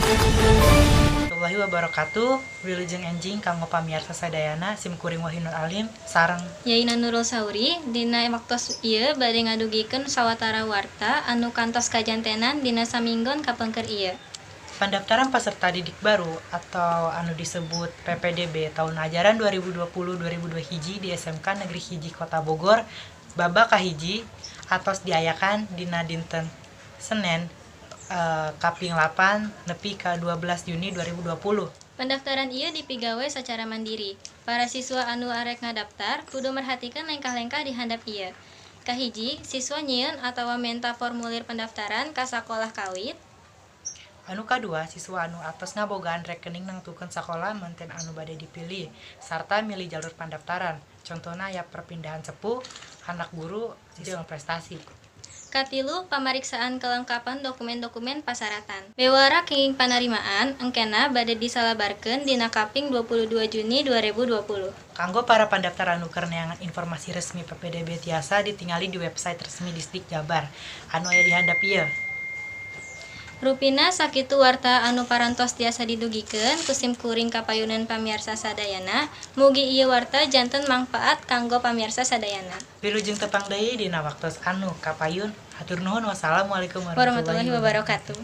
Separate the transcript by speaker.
Speaker 1: Warahmatullahi wabarakatuh. Wilujeng enjing kanggo pamiarsa sadayana simkuring Wahinul Alim sareng
Speaker 2: Yaina Nurul Sauri dina waktos ieu bade ngadugikeun sawatara warta anu kantos kajantenan dina saminggon kapengker ieu.
Speaker 1: pendaftaran peserta didik baru atau anu disebut PPDB tahun ajaran 2020-2021 hiji di SMK Negeri Hiji Kota Bogor babak kahiji atos diayakan dina dinten Senin kaping 8 nepi ka 12 Juni 2020.
Speaker 2: Pendaftaran ieu dipigawe secara mandiri. Para siswa anu arek ngadaftar kudu merhatikan lengkah-lengkah di handap ieu. Kahiji, siswa nyieun atawa menta formulir pendaftaran ka sakolah kawit.
Speaker 1: Anu kadua, siswa anu atos ngabogaan rekening nangtukeun sakola menten anu bade dipilih sarta milih jalur pendaftaran. Contohna aya perpindahan sepuh, anak guru, jeung prestasi.
Speaker 2: Katilu, pamariksaan kelengkapan dokumen-dokumen pasaratan. Bewara kenging panerimaan engkena bade disalabarkeun dina kaping 22 Juni 2020.
Speaker 1: Kanggo para pendaftar anu keur neangan informasi resmi PPDB tiasa ditingali di website resmi Disdik Jabar anu aya di handap ieu.
Speaker 2: Rupina sakitu warta anu parantos tiasa didugikeun ku simkuring kapayunan pamiarsa sadayana. Mugi ieu warta janten mangpaat kanggo pamiarsa sadayana.
Speaker 1: Wilujeng tepang deui dina waktos anu kapayun. Hatur nuhun. Wassalamualaikum
Speaker 2: Warahmatullahi wabarakatuh.